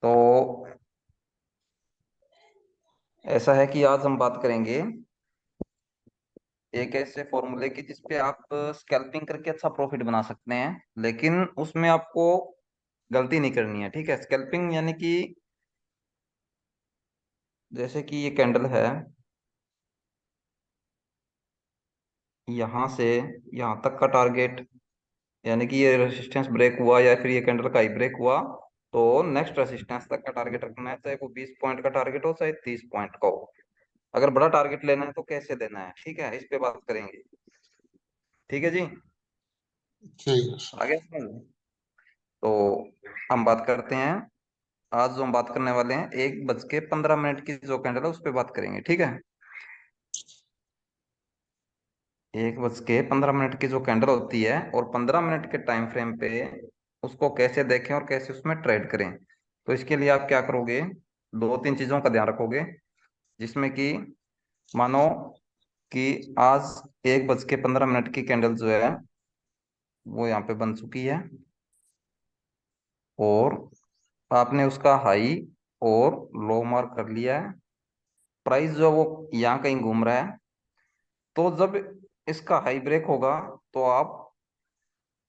तो ऐसा है कि आज हम बात करेंगे एक ऐसे फॉर्मूले की जिसपे आप स्कैल्पिंग करके अच्छा प्रॉफिट बना सकते हैं, लेकिन उसमें आपको गलती नहीं करनी है। ठीक है, स्कैल्पिंग यानी कि जैसे कि ये कैंडल है, यहाँ से यहाँ तक का टारगेट, यानी कि ये रेसिस्टेंस ब्रेक हुआ या फिर ये कैंडल का ही ब्रेक हुआ, तो नेक्स्ट रेसिस्टेंस तक का टारगेट रखना है, चाहे वो 20 पॉइंट का टारगेट हो चाहे 30 पॉइंट का हो। अगर बड़ा टारगेट लेना है तो कैसे देना है, ठीक है, इस पे बात करेंगे। ठीक है जी, ठीक है। आगे समझ। तो हम बात करते हैं, आज जो हम बात करने वाले हैं 1 बज के 15 मिनट की जो कैंडल है उस पर बात करेंगे। ठीक है, 1 बज के 15 मिनट की जो कैंडल होती है और 15 मिनट के टाइम फ्रेम पे उसको कैसे देखें और कैसे उसमें ट्रेड करें। तो इसके लिए आप क्या करोगे, दो तीन चीजों का ध्यान रखोगे, जिसमें कि मानो कि आज 1 बज के 15 मिनट की कैंडल जो है वो यहाँ पे बन चुकी है, और आपने उसका हाई और लो मार्क कर लिया है। प्राइस जो है वो यहाँ कहीं घूम रहा है, तो जब इसका हाई ब्रेक होगा तो आप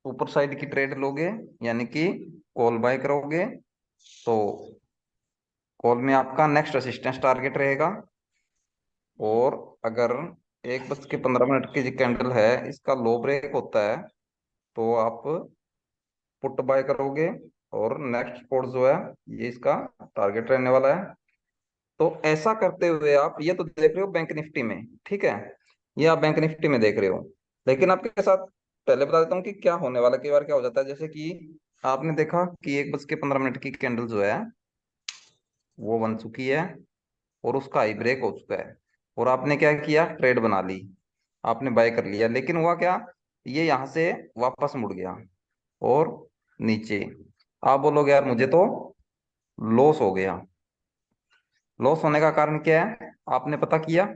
ऊपर साइड की ट्रेड लोगे, यानी कि कॉल बाय करोगे। तो कॉल में आपका नेक्स्ट रेसिस्टेंस टारगेट रहेगा, और अगर 1 बज के 15 मिनट की जो कैंडल है इसका लो ब्रेक होता है तो आप पुट बाय करोगे, और नेक्स्ट सपोर्ट जो है ये इसका टारगेट रहने वाला है। तो ऐसा करते हुए आप ये तो देख रहे हो बैंक निफ्टी में, ठीक है, ये आप बैंक निफ्टी में देख रहे हो। लेकिन आपके साथ पहले बता देता हूँ कि क्या होने वाला, कई बार क्या हो जाता है, जैसे कि आपने देखा कि 1 बज के 15 मिनट की कैंडल जो है वो बन चुकी है और उसका हाई ब्रेक हो चुका है, और आपने क्या किया, ट्रेड बना ली, आपने बाय कर लिया। लेकिन हुआ क्या, ये यहाँ से वापस मुड़ गया और नीचे। आप बोलोगे यार मुझे तो लॉस हो गया। लॉस होने का कारण क्या है, आपने पता किया?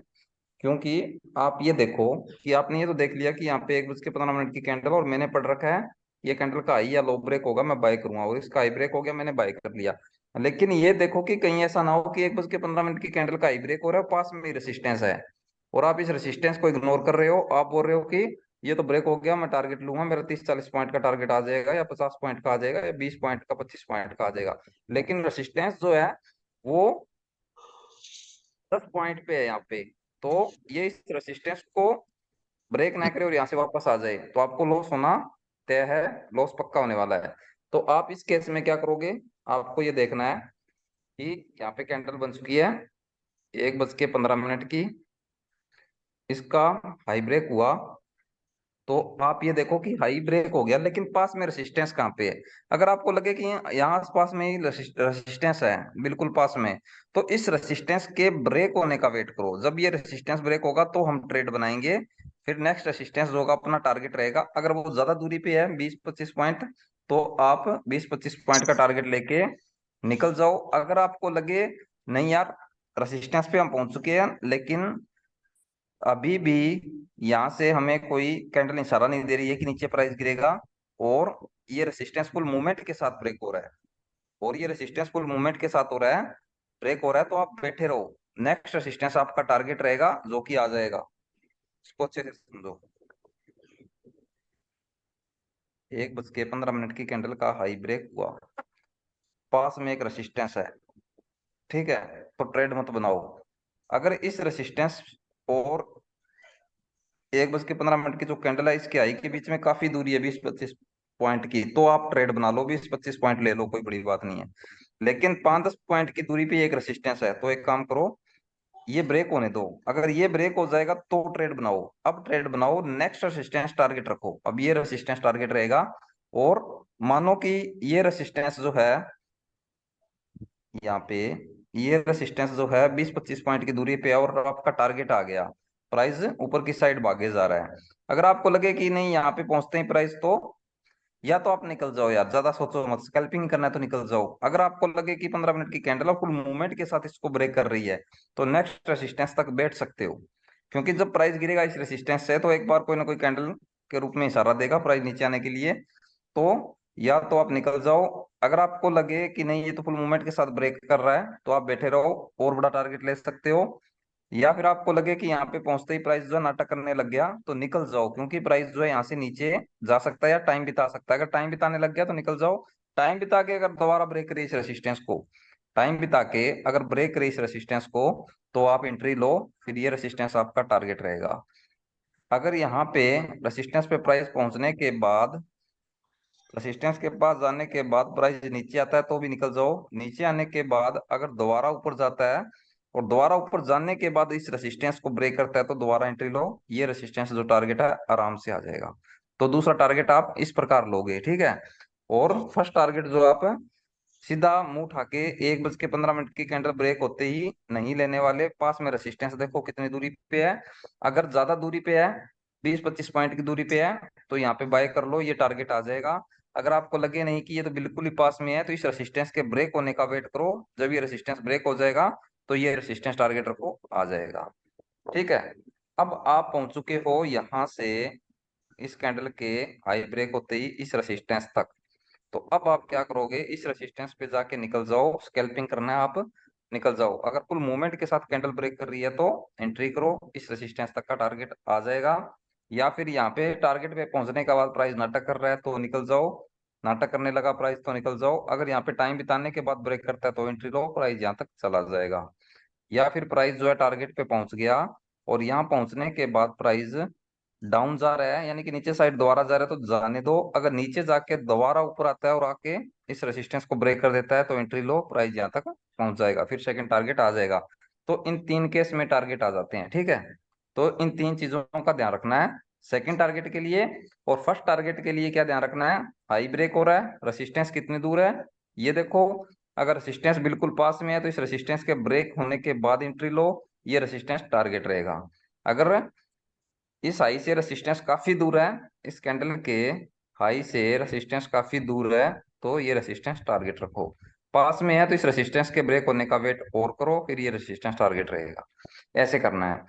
क्योंकि आप ये देखो कि आपने ये तो देख लिया कि यहाँ पे 1 बज के 15 मिनट की कैंडल और मैंने पढ़ रखा है ये कैंडल का हाई या लो ब्रेक होगा मैं बाय करूंगा, और इसका हाई ब्रेक हो गया मैंने बाय कर लिया। लेकिन ये देखो कि कहीं ऐसा ना हो कि 1 बज के 15 मिनट की कैंडल का हाई ब्रेक हो रहा है, पास में ही रेसिस्टेंस है, और आप इस रेसिस्टेंस को इग्नोर कर रहे हो। आप बोल रहे हो कि ये तो ब्रेक हो गया, मैं टारगेट लूंगा, मेरा 30-40 पॉइंट का टारगेट आ जाएगा, या 50 पॉइंट का आ जाएगा, या 20 पॉइंट का, 25 पॉइंट का आ जाएगा। लेकिन रेसिस्टेंस जो है वो 10 पॉइंट पे है यहाँ पे। तो ये इस रेसिस्टेंस को ब्रेक ना करे और यहाँ से वापस आ जाए तो आपको लॉस होना तय है, लॉस पक्का होने वाला है। तो आप इस केस में क्या करोगे, आपको ये देखना है कि यहाँ पे कैंडल बन चुकी है 1 बज के 15 मिनट की, इसका हाई ब्रेक हुआ, तो आप ये देखो कि हाई ब्रेक हो गया, लेकिन पास में रेसिस्टेंस कहाँ पे है। अगर आपको लगे कि यहाँ आस पास में ही रेसिस्टेंस है, बिल्कुल पास में, तो इस रेसिस्टेंस के ब्रेक होने का वेट करो। जब ये रेसिस्टेंस ब्रेक होगा तो हम ट्रेड बनाएंगे। फिर नेक्स्ट रेसिस्टेंस जो होगा अपना टारगेट रहेगा, अगर वो ज्यादा दूरी पे है 20-25 पॉइंट, तो आप 20-25 पॉइंट का टारगेट लेके निकल जाओ। अगर आपको लगे नहीं यार रेसिस्टेंस पे हम पहुंच चुके हैं, लेकिन अभी भी यहाँ से हमें कोई कैंडल इशारा नहीं दे रही है कि नीचे प्राइस गिरेगा, और ये रेसिस्टेंस फुल मूवमेंट के साथ ब्रेक हो रहा है, और ये रेसिस्टेंस फुल मूवमेंट के साथ हो रहा है, ब्रेक हो रहा है, तो आप बैठे रहो। नेक्स्ट रेसिस्टेंस आपका टारगेट रहेगा जो कि आ जाएगा, इसको अच्छे से समझो। 1 बज के 15 मिनट की कैंडल का हाई ब्रेक हुआ, पास में एक रेसिस्टेंस है, ठीक है, तो ट्रेड मत बनाओ। अगर इस रेसिस्टेंस और 1 बज के 15 मिनट की जो कैंडल है इसके हाई के बीच में काफी दूरी है 20-25 पॉइंट की, तो आप ट्रेड बना लो, 20-25 पॉइंट ले लो, कोई बड़ी बात नहीं है। लेकिन 5-10 पॉइंट की दूरी पे एक रेसिस्टेंस है, तो एक काम करो, ये ब्रेक होने दो। अगर ये ब्रेक हो जाएगा तो ट्रेड बनाओ, अब ट्रेड बनाओ, नेक्स्ट रेसिस्टेंस टारगेट रखो, अब ये रेसिस्टेंस टारगेट रहेगा। और मानो कि ये रेसिस्टेंस जो है यहाँ पे, ये रेसिस्टेंस जो है 20-25 पॉइंट की दूरी पे है, और आपका टारगेट आ गया, प्राइस ऊपर की साइड भागे जा रहा है। अगर आपको लगे कि नहीं यहाँ पे पहुंचते ही प्राइस, तो या तो आप निकल जाओ यार, ज्यादा सोचो मत, स्कैल्पिंग करना है तो निकल जाओ। अगर आपको लगे कि 15 मिनट की कैंडल फुल मूवमेंट के साथ इसको ब्रेक कर रही है, तो नेक्स्ट रेसिस्टेंस तक बैठ सकते हो, क्योंकि जब प्राइस गिरेगा इस रेसिस्टेंस से तो एक बार कोई ना कोई कैंडल के रूप में इशारा देगा प्राइस नीचे आने के लिए। तो या तो आप निकल जाओ। अगर आपको लगे कि नहीं ये तो फुल मूवमेंट के साथ ब्रेक कर रहा है तो आप बैठे रहो, और बड़ा टारगेट ले सकते हो। या फिर आपको लगे कि यहाँ पे पहुंचते ही प्राइस जो है नाटक करने लग गया तो निकल जाओ, क्योंकि प्राइस जो है यहाँ से नीचे जा सकता है या टाइम बिता सकता है। अगर टाइम बिताने लग गया तो निकल जाओ। टाइम बिता के अगर दोबारा ब्रेक करे इस रेसिस्टेंस को, टाइम बिता के अगर ब्रेक करे इस रेसिस्टेंस को, तो आप एंट्री लो। फिर ये रेसिस्टेंस आपका टारगेट रहेगा। अगर यहाँ पे रेसिस्टेंस पे प्राइस पहुंचने के बाद, रेसिस्टेंस के पास जाने के बाद प्राइस नीचे आता है तो भी निकल जाओ। नीचे आने के बाद अगर दोबारा ऊपर जाता है और दोबारा ऊपर जाने के बाद इस रेसिस्टेंस को ब्रेक करता है तो दोबारा एंट्री लो। ये रेसिस्टेंस जो टारगेट है आराम से आ जाएगा। तो दूसरा टारगेट आप इस प्रकार लोगे, ठीक है। और फर्स्ट टारगेट जो आप सीधा मुंह उठा के 1:15 की कैंडल ब्रेक होते ही नहीं लेने वाले। पास में रेसिस्टेंस देखो कितनी दूरी पे है। अगर ज्यादा दूरी पे है, 20-25 पॉइंट की दूरी पे है, तो यहाँ पे बाय कर लो, ये टारगेट आ जाएगा। अगर आपको लगे नहीं कि ये तो बिल्कुल ही पास में है, तो इस रेसिस्टेंस के ब्रेक होने का वेट करो। जब ये रेसिस्टेंस ब्रेक हो जाएगा तो ये रेसिस्टेंस टारगेट रखो, आ जाएगा। ठीक है। अब आप पहुंच चुके हो यहाँ से इस कैंडल के हाई ब्रेक होते ही इस रेसिस्टेंस तक। तो अब आप क्या करोगे, इस रेसिस्टेंस पे जाके निकल जाओ। स्कैल्पिंग करना है, आप निकल जाओ। अगर फुल मूवमेंट के साथ कैंडल ब्रेक कर रही है तो एंट्री करो, इस रेसिस्टेंस तक का टारगेट आ जाएगा। या फिर यहाँ पे टारगेट पे पहुंचने के बाद प्राइस नाटक कर रहा है तो निकल जाओ। नाटक करने लगा प्राइस तो निकल जाओ। अगर यहाँ पे टाइम बिताने के बाद ब्रेक करता है तो एंट्री लो, प्राइस यहाँ तक चला जाएगा। या फिर प्राइस जो है टारगेट पे पहुंच गया और यहाँ पहुंचने के बाद प्राइस डाउन जा रहा है, यानी कि नीचे साइड दोबारा जा रहा है, तो जाने दो। अगर नीचे जाके दोबारा ऊपर आता है और आके इस रेसिस्टेंस को ब्रेक कर देता है तो एंट्री लो, प्राइस यहाँ तक पहुंच जाएगा, फिर सेकंड टारगेट आ जाएगा। तो इन तीन केस में टारगेट आ जाते हैं, ठीक है। तो इन तीन चीजों का ध्यान रखना है सेकंड टारगेट के लिए। और फर्स्ट टारगेट के लिए क्या ध्यान रखना है, हाई ब्रेक हो रहा है, रेसिस्टेंस कितनी दूर है ये देखो। अगर रेसिस्टेंस बिल्कुल पास में है तो इस रेसिस्टेंस के ब्रेक होने के बाद एंट्री लो, ये रेसिस्टेंस टारगेट रहेगा। अगर इस हाई से रेसिस्टेंस काफी दूर है, इस कैंडल के हाई से रेसिस्टेंस काफी दूर है, तो ये रेसिस्टेंस टारगेट रखो। पास में है तो इस रेसिस्टेंस के ब्रेक होने का वेट और करो, फिर ये रेसिस्टेंस टारगेट रहेगा। ऐसे करना है।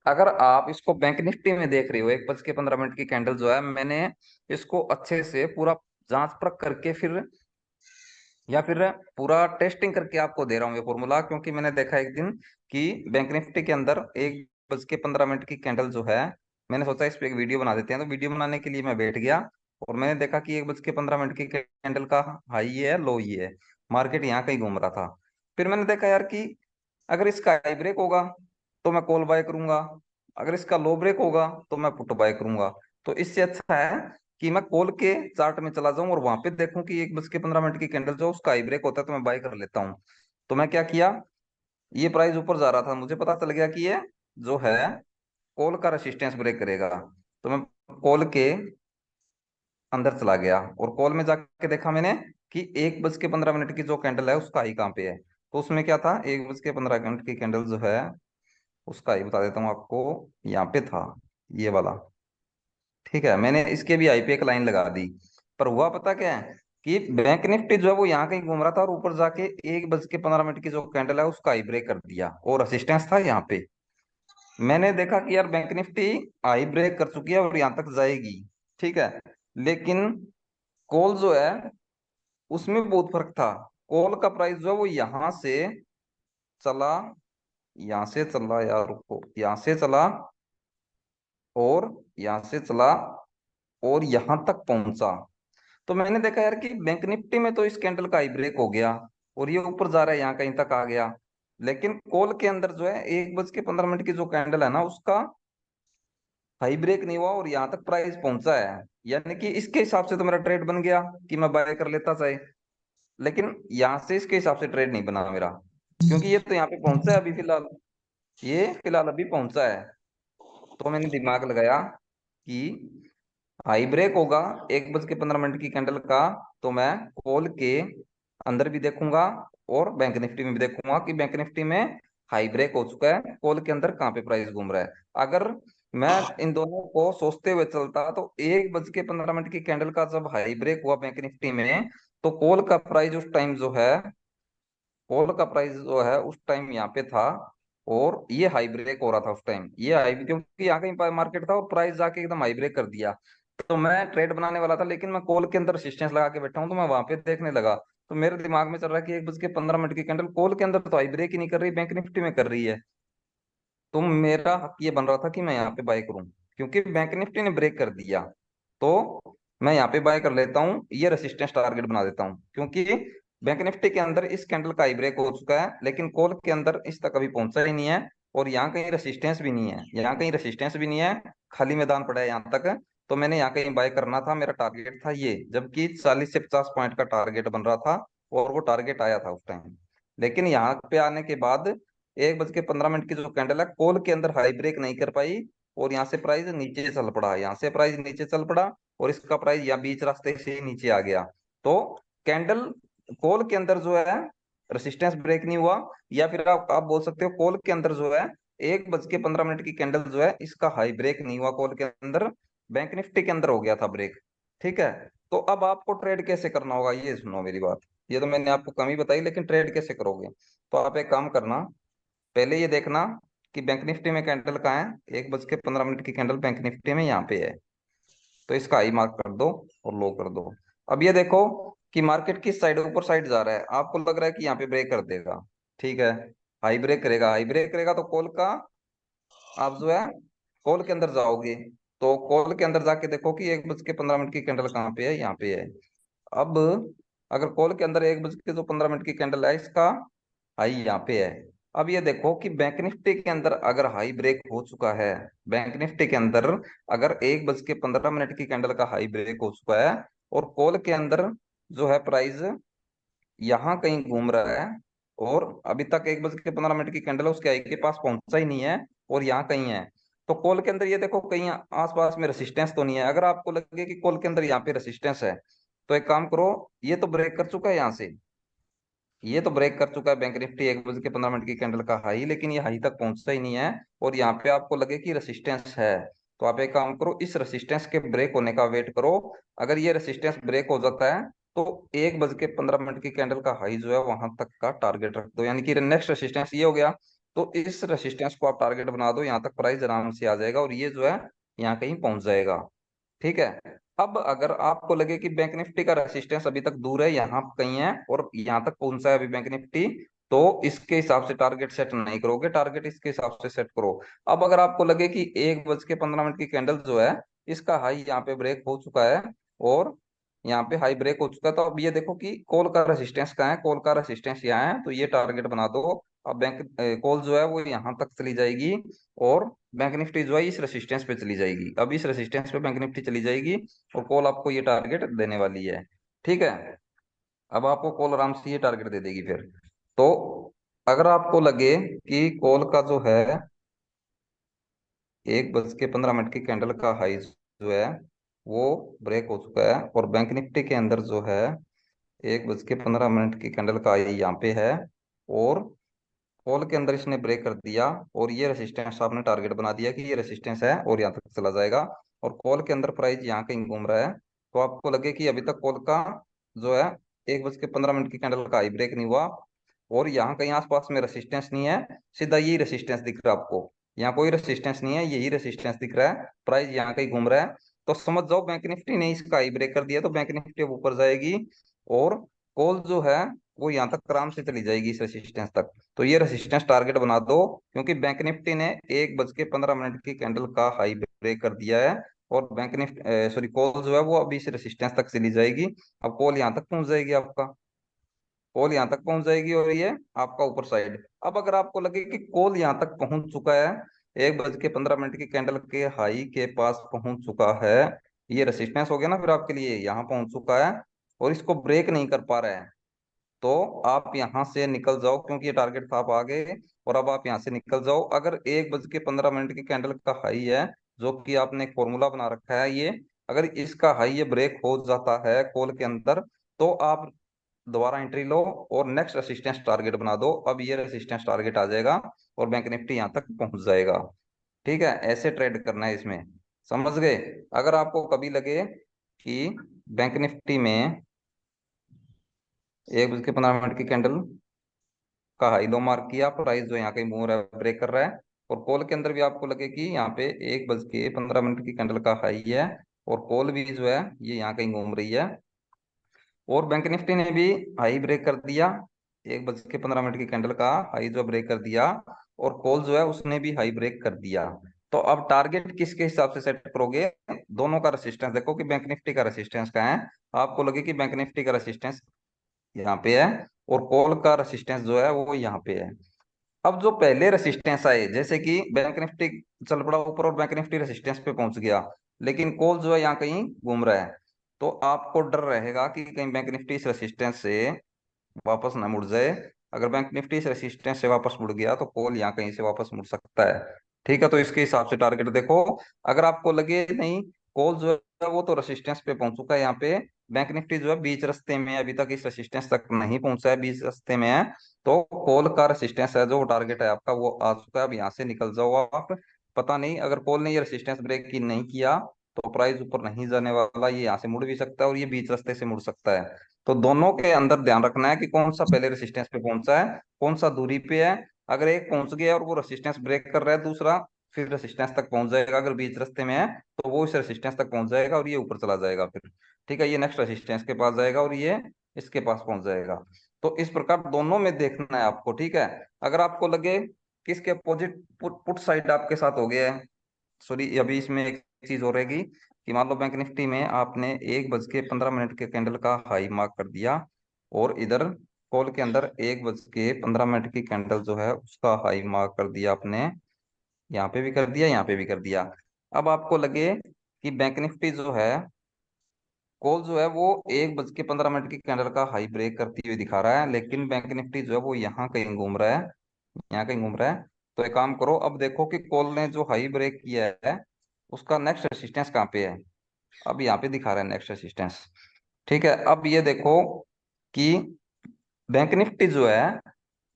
अगर आप इसको बैंक निफ्टी में देख रहे हो, 1:15 की कैंडल जो है, मैंने इसको अच्छे से पूरा जांच परख करके फिर या फिर पूरा टेस्टिंग करके आपको दे रहा हूँ ये फॉर्मूला, क्योंकि मैंने देखा एक दिन कि बैंक निफ्टी के अंदर 1:15 की कैंडल जो है, मैंने सोचा इस पे एक वीडियो बना देते हैं। तो वीडियो बनाने के लिए मैं बैठ गया और मैंने देखा कि 1:15 की कैंडल का हाई ये है, लो ये है, मार्केट यहाँ कहीं घूम रहा था। फिर मैंने देखा यार कि अगर इसका हाई ब्रेक होगा तो मैं कॉल बाय करूंगा, अगर इसका लो ब्रेक होगा तो मैं पुट बाय करूंगा। तो इससे अच्छा है कि मैं कॉल के चार्ट में चला जाऊं और वहां पे देखूं कि 1:15 की कैंडल जो उसका हाई ब्रेक होता है तो मैं बाय कर लेता हूँ। तो मैं क्या किया, ये प्राइस ऊपर जा रहा था, मुझे पता चल गया कि ये जो है कॉल का रेसिस्टेंस ब्रेक करेगा। तो मैं कॉल के अंदर चला गया और कॉल में जाके देखा मैंने कि 1:15 की जो कैंडल है उसका हाई कहाँ पे है। तो उसमें क्या था, 1:15 की कैंडल जो है उसका हाई बता देता हूँ आपको, यहाँ पे था ये वाला। ठीक है, मैंने इसके भी आई पे एक लाइन लगा दी। पर हुआ पता क्या है कि बैंक निफ्टी जो है वो यहाँ कहीं घूम रहा था और ऊपर जाके 1:15 की जो कैंडल है उसका हाई ब्रेक कर दिया और रेसिस्टेंस था यहाँ पे। मैंने देखा कि यार बैंक निफ्टी हाई ब्रेक कर चुकी है और यहाँ तक जाएगी, ठीक है। लेकिन कॉल जो है उसमें बहुत फर्क था। कॉल का प्राइस जो है वो यहाँ से चला, यहाँ से चला यार, रुको, यहाँ से चला और यहाँ से चला और यहाँ तक पहुंचा। तो मैंने देखा यार कि बैंक निफ्टी में तो इस कैंडल का हाई ब्रेक हो गया और ये ऊपर जा रहा है, यहाँ कहीं तक आ गया। लेकिन कॉल के अंदर जो है 1:15 की जो कैंडल है ना उसका हाई ब्रेक नहीं हुआ और यहाँ तक प्राइस पहुंचा है। यानी कि इसके हिसाब से तो मेरा ट्रेड बन गया कि मैं बाय कर लेता चाहे। लेकिन यहाँ से इसके हिसाब से ट्रेड नहीं बना मेरा, क्योंकि ये तो यहाँ पे पहुंचा है अभी फिलहाल, ये फिलहाल अभी पहुंचा है। तो मैंने दिमाग लगाया कि हाई ब्रेक होगा 1:15 की कैंडल का, तो मैं कॉल के अंदर भी देखूंगा और बैंक निफ्टी में भी देखूंगा कि बैंक निफ्टी में हाई ब्रेक हो चुका है, कॉल के अंदर कहाँ पे प्राइस घूम रहा है। अगर मैं इन दोनों को सोचते हुए चलता तो 1:15 की कैंडल का जब हाई ब्रेक हुआ बैंक निफ्टी में, तो कॉल का प्राइस उस टाइम जो है, कॉल का प्राइस जो है उस टाइम यहाँ पे था और ये हाई ब्रेक हो रहा था उस टाइम, ये हाई, क्योंकि यहाँ कहीं मार्केट था और प्राइस जाके एकदम हाई ब्रेक कर दिया। तो मैं ट्रेड बनाने वाला था, लेकिन मैं कॉल के अंदर रेसिस्टेंस लगा के बैठा हूँ, तो मैं वहां पे देखने लगा। तो मेरे दिमाग में चल रहा है कि 1:15 की कैंडल कॉल के अंदर तो आई ब्रेक ही नहीं कर रही, बैंक निफ्टी में कर रही है। तो मेरा हक ये बन रहा था कि मैं यहाँ पे बाय करूं, क्योंकि बैंक निफ्टी ने ब्रेक कर दिया। तो मैं यहाँ पे बाय कर लेता हूँ, ये रेसिस्टेंस टारगेट बना देता हूँ, क्योंकि बैंक निफ्टी के अंदर इस कैंडल का हाई ब्रेक हो चुका है, लेकिन कॉल के अंदर इस तक अभी पहुंचा ही नहीं है। और यहाँ कहीं रेसिस्टेंस भी नहीं है, यहाँ कहीं रेसिस्टेंस भी नहीं है, खाली मैदान पड़ा है यहाँ तक। तो मैंने यहाँ कहीं बाय करना था, मेरा टारगेट था ये, जबकि 40 से 50 पॉइंट का टारगेट बन रहा था, और वो टारगेट आया था उस टाइम। लेकिन यहाँ पे आने के बाद 1:15 की जो कैंडल है, कॉल के अंदर हाई ब्रेक नहीं कर पाई, और यहाँ से प्राइस नीचे चल पड़ा, यहाँ से प्राइस नीचे चल पड़ा, और इसका प्राइस यहाँ बीच रास्ते से ही नीचे आ गया। तो कैंडल कॉल के अंदर जो है रेसिस्टेंस ब्रेक नहीं हुआ, या फिर आप बोल सकते हो कॉल के अंदर जो है 1:15 की कैंडल जो है, इसका हाई ब्रेक नहीं हुआ कॉल के अंदर, बैंक निफ्टी के अंदर हो गया था ब्रेक। ठीक है। तो अब आपको ट्रेड कैसे करना होगा, ये सुनो मेरी बात। ये तो मैंने आपको कम ही बताई, लेकिन ट्रेड कैसे करोगे? तो आप एक काम करना, पहले ये देखना कि बैंक निफ्टी में कैंडल कहाँ है। 1:15 की कैंडल बैंक निफ्टी में यहाँ पे है, तो इसका हाई मार्क कर दो और लो कर दो। अब ये देखो कि मार्केट किस साइड, ऊपर साइड जा रहा है, आपको लग रहा है कि यहाँ पे ब्रेक कर देगा। ठीक है, हाई ब्रेक करेगा, हाई ब्रेक करेगा तो कॉल का, आप जो है कॉल के अंदर जाओगे, तो कॉल के अंदर जाके देखो कि 1:15 की कैंडल कहाँ पे है, यहाँ पे है। अब अगर कॉल के अंदर 1:15 की कैंडल है, इसका हाई यहाँ पे है। अब ये देखो कि बैंक निफ्टी के अंदर अगर हाई ब्रेक हो चुका है, बैंक निफ्टी के अंदर अगर 1:15 की कैंडल का हाई ब्रेक हो चुका है, और कॉल के अंदर जो है प्राइस यहाँ कहीं घूम रहा है, और अभी तक 1:15 की कैंडल उसके हाई के पास पहुंचा ही नहीं है, और यहाँ कहीं है। तो कॉल के अंदर ये देखो कहीं आसपास में रेसिस्टेंस तो नहीं है। अगर आपको लगे कि कॉल के अंदर यहाँ पे रेसिस्टेंस है, तो एक काम करो, ये तो ब्रेक कर चुका है यहाँ से, ये तो ब्रेक कर चुका है बैंक निफ्टी 1:15 की कैंडल का हाई, लेकिन ये हाई तक पहुंचता ही नहीं है, और यहाँ पे आपको लगे कि रेसिस्टेंस है। तो आप एक काम करो, इस रेसिस्टेंस के ब्रेक होने का वेट करो। अगर ये रेसिस्टेंस ब्रेक हो जाता है, तो 1:15 की कैंडल का हाई जो है वहां तक का टारगेट रख दो, यानी कि नेक्स्ट रेसिस्टेंस ये हो गया। तो इस रेसिस्टेंस को आप टारगेट बना दो, यहाँ तक प्राइस आराम से आ जाएगा, और ये जो है यहाँ कहीं पहुंच जाएगा। ठीक है। अब अगर आपको लगे कि बैंक निफ्टी का रेसिस्टेंस अभी तक दूर है, यहाँ कहीं है, और यहाँ तक पहुंचा है अभी बैंक निफ्टी, तो इसके हिसाब से टारगेट सेट नहीं करोगे, टारगेट इसके हिसाब से सेट करो। अब अगर आपको लगे कि 1:15 की कैंडल जो है, इसका हाई यहाँ पे ब्रेक हो चुका है, और यहाँ पे हाई ब्रेक हो चुका है, तो अब ये देखो कि कॉल का रेसिस्टेंस कहाँ है, कॉल का रेसिस्टेंस यहाँ है, तो ये टारगेट बना दो। अब बैंक कॉल जो है वो यहाँ तक चली जाएगी, और बैंक निफ्टी जो है इस रेसिस्टेंस पे चली जाएगी। अब इस रेसिस्टेंस पे बैंक निफ्टी चली जाएगी, और कॉल आपको ये टारगेट देने वाली है। ठीक है। अब आपको कॉल आराम से ये टारगेट दे देगी फिर। तो अगर आपको लगे कि कॉल का जो है 1:15 की कैंडल का हाई जो है वो ब्रेक हो चुका है, और बैंक निफ्टी के अंदर जो है 1:15 की कैंडल का हाई यहाँ पे है, और कॉल के अंदर इसने ब्रेक कर दिया, और ये रेसिस्टेंस आपने टारगेट बना दिया कि ये रेसिस्टेंस है और यहाँ तक चला जाएगा, और कॉल के अंदर प्राइस यहाँ कहीं घूम रहा है, तो आपको लगे कि अभी तक कॉल का जो है 1:15 की कैंडल का हाई ब्रेक नहीं हुआ, और यहाँ कहीं आसपास में रेसिस्टेंस नहीं है, सीधा यही रेसिस्टेंस दिख रहा है आपको, यहाँ कोई रेसिस्टेंस नहीं है, यही रेसिस्टेंस दिख रहा है, प्राइस यहाँ कहीं घूम रहा है। तो समझ जाओ बैंक निफ्टी ने इसका हाई ब्रेक कर दिया, तो बैंक निफ्टी अब ऊपर जाएगी, और कॉल जो है वो यहाँ तक आराम से चली जाएगी इस रेसिस्टेंस तक। तो ये रेसिस्टेंस टारगेट बना दो, क्योंकि बैंक निफ्टी ने 1:15 की कैंडल का हाई ब्रेक कर दिया है, और बैंक निफ्टी सॉरी कॉल जो है वो अभी इस रेसिस्टेंस तक चली जाएगी। अब कॉल यहाँ तक पहुंच जाएगी, आपका कॉल यहाँ तक पहुंच जाएगी, और ये आपका ऊपर साइड। अब अगर आपको लगे कि कॉल यहाँ तक पहुंच चुका है, 1:15 की कैंडल के हाई के पास पहुंच चुका है, ये रेसिस्टेंस हो गया ना फिर आपके लिए, यहाँ पहुंच चुका है, और इसको ब्रेक नहीं कर पा रहा है, तो आप यहाँ से निकल जाओ, क्योंकि ये टारगेट था आप आ गए, और अब आप यहाँ से निकल जाओ। अगर 1:15 की कैंडल का हाई है, जो कि आपने एक फॉर्मूला बना रखा है ये, अगर इसका हाई ये ब्रेक हो जाता है कॉल के अंदर, तो आप दोबारा एंट्री लो, और नेक्स्ट रेसिस्टेंस टारगेट बना दो। अब ये रेसिस्टेंस टारगेट आ जाएगा, और बैंक निफ्टी यहाँ तक पहुंच जाएगा। ठीक है, ऐसे ट्रेड करना है इसमें, समझ गए? अगर आपको कभी लगे कि बैंक निफ्टी में 1:15 की कैंडल का हाई लो मार्क किया, प्राइस जो यहाँ कहीं मूव रहा है, ब्रेक कर रहा है, और कॉल के अंदर भी आपको लगे कि यहाँ पे 1:15 की कैंडल का हाई है, और कॉल भी जो है ये यहाँ कहीं घूम रही है। और बैंक निफ्टी ने भी हाई ब्रेक कर दिया, 1 बज के 15 मिनट की कैंडल का हाई जो ब्रेक कर दिया। और कॉल जो है उसने भी हाई ब्रेक कर दिया। तो अब टारगेट किसके हिसाब से सेट करोगे? दोनों का रेसिस्टेंस देखो कि बैंक निफ्टी का रेसिस्टेंस कहाँ है। आपको लगे कि बैंक निफ्टी का रेसिस्टेंस यहाँ पे है, और कॉल का रेसिस्टेंस जो है वो यहाँ पे है। अब जो पहले रेसिस्टेंस आए, जैसे कि बैंक निफ्टी चल पड़ा ऊपर और बैंक निफ्टी रेसिस्टेंस पे पहुंच गया, लेकिन कॉल जो है यहाँ कहीं घूम रहा है, तो आपको डर रहेगा कि कहीं बैंक निफ्टी इस रेसिस्टेंस से वापस ना मुड़ जाए। अगर बैंक निफ्टी इस रेसिस्टेंस से वापस मुड़ गया तो कॉल यहाँ कहीं से वापस मुड़ सकता है। ठीक है, तो इसके हिसाब से टारगेट देखो। अगर आपको लगे नहीं कॉल जो है वो तो रेसिस्टेंस पे पहुंच चुका है, यहाँ पे बैंक निफ्टी जो है बीच रास्ते में है, अभी तक इस रेसिस्टेंस तक नहीं पहुंचा है, बीच रास्ते में है, तो कॉल का रेसिस्टेंस है जो टारगेट है आपका वो आ चुका है। अब यहाँ से निकल जाओ आप। पता नहीं अगर कॉल ने ये रेसिस्टेंस ब्रेक की नहीं किया तो प्राइस ऊपर नहीं जाने वाला, ये यहाँ से मुड़ भी सकता है और ये बीच रास्ते से मुड़ सकता है। तो दोनों के अंदर ध्यान रखना है कि कौन सा पहले रेसिस्टेंस पे पहुंचा है, कौन सा दूरी पे है। अगर एक पहुंच गया और वो रेसिस्टेंस ब्रेक कर रहा है, दूसरा फिर रेसिस्टेंस तक पहुंच जाएगा। अगर बीच रास्ते में है तो वो इस रेसिस्टेंस तक पहुंच जाएगा और ये ऊपर चला जाएगा फिर। ठीक है, ये नेक्स्ट रेसिस्टेंस के पास जाएगा और ये इसके पास पहुंच जाएगा। तो इस प्रकार दोनों में देखना है आपको। ठीक है, अगर आपको लगे कि इसके अपोजिट पुट पुट साइड आपके साथ हो गया है, सॉरी अभी इसमें एक चीज हो रहेगी कि मान लो बैंक निफ्टी में आपने 1 बज के 15 मिनट के कैंडल का हाई मार्क कर दिया, और इधर कॉल के अंदर 1 बज के 15 मिनट की कैंडल जो है उसका हाई मार्क कर दिया आपने, यहाँ पे भी कर दिया, यहाँ पे भी कर दिया। अब आपको लगे कि बैंक निफ्टी जो है कॉल जो है वो 1 बज के 15 मिनट की कैंडल का हाई ब्रेक करती हुई दिखा रहा है, लेकिन बैंक निफ्टी जो है वो यहाँ कहीं घूम रहा है, यहाँ कहीं घूम रहा है। तो एक काम करो, अब देखो कि कॉल ने जो हाई ब्रेक किया है उसका नेक्स्ट रेसिस्टेंस कहाँ पे है। अब यहाँ पे दिखा रहा है नेक्स्ट रेसिस्टेंस। ठीक है, अब ये देखो कि बैंक निफ्टी जो है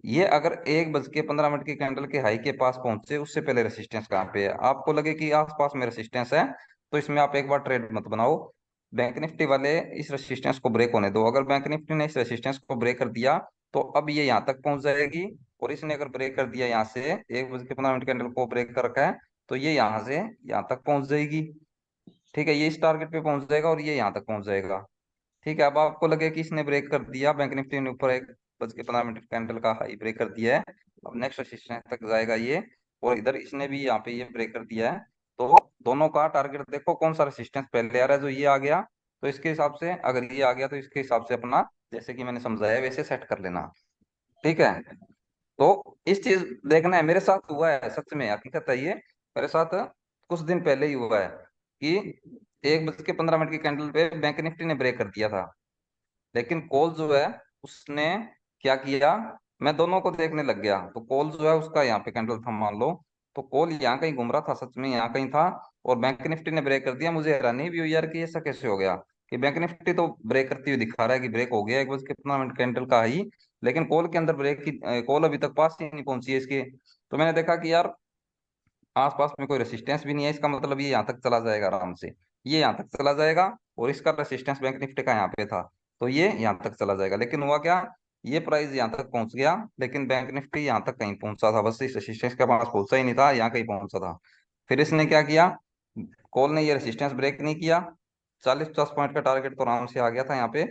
ये अगर 1 बज के 15 मिनट की कैंडल के हाई के पास पहुंचे उससे पहले रेसिस्टेंस कहाँ पे है। आपको लगे कि आसपास में रेसिस्टेंस है तो इसमें आप एक बार ट्रेड मत बनाओ। बैंक निफ्टी वाले इस रेसिस्टेंस को ब्रेक होने दो। अगर बैंक निफ्टी ने इस रेसिस्टेंस को ब्रेक कर दिया तो अब ये यहाँ तक पहुंच जाएगी, और इसने अगर ब्रेक कर दिया यहाँ से 1 बज के 15 मिनट कैंडल को ब्रेक कर रखा है, तो ये यहाँ से यहाँ तक पहुंच जाएगी। ठीक है, ये इस टारगेट पे पहुंच जाएगा और ये यहाँ तक पहुंच जाएगा। ठीक है, अब आपको लगे कि इसने ब्रेक कर दिया, बैंक निफ्टी ने ऊपर 1 बज के 15 मिनट कैंडल का हाई ब्रेक कर दिया है, अब नेक्स्ट रेजिस्टेंस तक जाएगा ये, और इधर इसने भी यहाँ पे ये ब्रेक कर दिया है। तो दोनों का टारगेट देखो कौन सा रेजिस्टेंस पहले आ रहा है, जो ये आ गया तो इसके हिसाब से, अगर ये आ गया तो इसके हिसाब से अपना जैसे कि मैंने समझाया वैसे सेट कर लेना। ठीक है, तो इस चीज देखना है, मेरे साथ हुआ है सच में, हकीकत है ये, मेरे साथ कुछ दिन पहले ही हुआ है कि 1 बज के 15 मिनट की कैंडल पे बैंक निफ्टी ने ब्रेक कर दिया था, लेकिन कॉल जो है उसने क्या किया, मैं दोनों को देखने लग गया। तो कॉल जो है उसका यहाँ पे कैंडल था मान लो, तो कॉल यहाँ कहीं घूम रहा था, सच में यहाँ कहीं था, और बैंक निफ्टी ने ब्रेक कर दिया। मुझे हैरानी भी हुई यार कि ऐसा कैसे हो गया कि बैंक निफ्टी तो ब्रेक करती हुई दिखा रहा है कि ब्रेक हो गया 1 बज के 15 मिनट कैंडल का ही, लेकिन कॉल के अंदर ब्रेक की कॉल अभी तक पास ही नहीं पहुंची है इसके। तो मैंने देखा कि यार आसपास में कोई रेसिस्टेंस भी नहीं है, इसका मतलब ये यहाँ तक चला जाएगा आराम से, ये यहाँ तक चला जाएगा, और इसका रेसिस्टेंस बैंक निफ्टी का यहाँ पे था, तो ये यहाँ तक चला जाएगा। लेकिन हुआ क्या, ये प्राइस यहाँ तक पहुंच गया लेकिन बैंक निफ्टी यहाँ तक कहीं पहुंचा था, बस इस रेसिस्टेंस के पास पहुंचा ही नहीं था, यहाँ कहीं पहुंचा था। फिर इसने क्या किया, कॉल ने ये रेसिस्टेंस ब्रेक नहीं किया, 40-50 पॉइंट का टारगेट तो आराम से आ गया था यहाँ पे,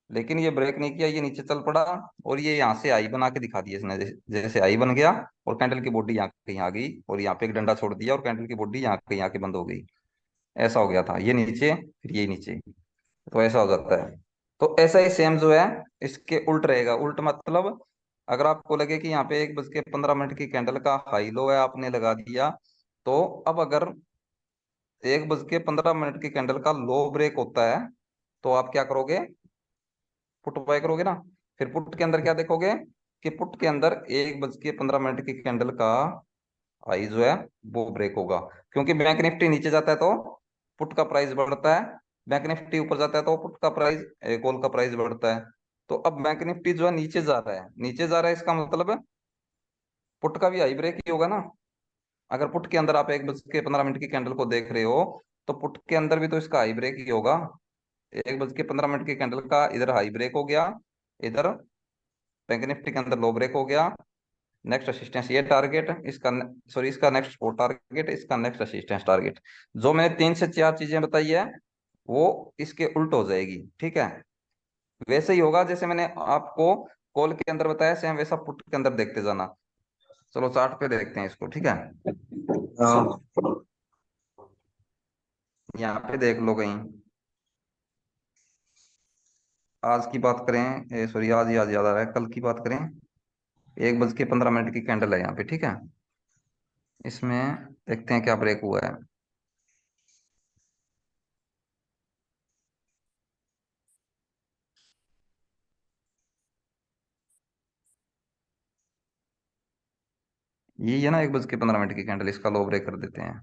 लेकिन ये ब्रेक नहीं किया, ये नीचे चल पड़ा, और ये यहाँ से आई बना के दिखा दिया इसने, जैसे आई बन गया और कैंडल की बॉडी यहाँ कहीं आ गई, और यहाँ पे एक डंडा छोड़ दिया और कैंडल की बॉडी यहाँ कहीं आके बंद हो गई। ऐसा हो गया था, ये नीचे फिर ये नीचे, तो ऐसा हो जाता है। तो ऐसा ही सेम जो है इसके उल्ट रहेगा। उल्ट मतलब अगर आपको लगे कि यहाँ पे 1 बज के 15 मिनट की कैंडल का हाई लो है आपने लगा दिया, तो अब अगर 1 बज के 15 मिनट की कैंडल का लो ब्रेक होता है तो आप क्या करोगे, पुट बाय करोगे ना। फिर पुट के अंदर क्या देखोगे कि पुट के अंदर 1 बज के 15 मिनट की कैंडल का हाई जो है वो ब्रेक होगा, क्योंकि बैंक निफ्टी नीचे जाता है तो पुट का प्राइस बढ़ता है, बैंक निफ्टी ऊपर जाता है तो पुट का प्राइस कॉल का प्राइस बढ़ता है। तो अब बैंक निफ्टी जो है नीचे जा रहा है, नीचे जा रहा है, इसका मतलब पुट का भी हाई ब्रेक ही होगा ना। अगर पुट के अंदर आप 1 बज के 15 मिनट की कैंडल को देख रहे हो तो पुट के अंदर भी तो इसका हाई ब्रेक ही होगा। 1 बज के 15 मिनट की कैंडल का इधर हाई ब्रेक हो गया, इधर बैंक निफ्टी के अंदर लो ब्रेक हो गया, नेक्स्ट रेसिस्टेंस ये टारगेट, इसका सॉरी इसका नेक्स्ट सपोर्ट टारगेट, इसका नेक्स्ट रेसिस्टेंस टारगेट। जो मैंने 3 से 4 चीजें बताई है वो इसके उल्ट हो जाएगी, ठीक है। वैसे ही होगा जैसे मैंने आपको कॉल के अंदर बताया, सेम वैसा पुट के अंदर देखते जाना। चलो चार्ट पे देखते हैं इसको, ठीक है। हाँ। यहाँ पे देख लो कहीं, आज की बात करें, सॉरी आज ही आज याद आ रहा है, कल की बात करें। 1 बज के 15 मिनट की कैंडल है यहाँ पे, ठीक है। इसमें देखते हैं क्या ब्रेक हुआ है। ये है ना 1 बज के 15 मिनट की कैंडल, इसका लो ब्रेक कर देते हैं।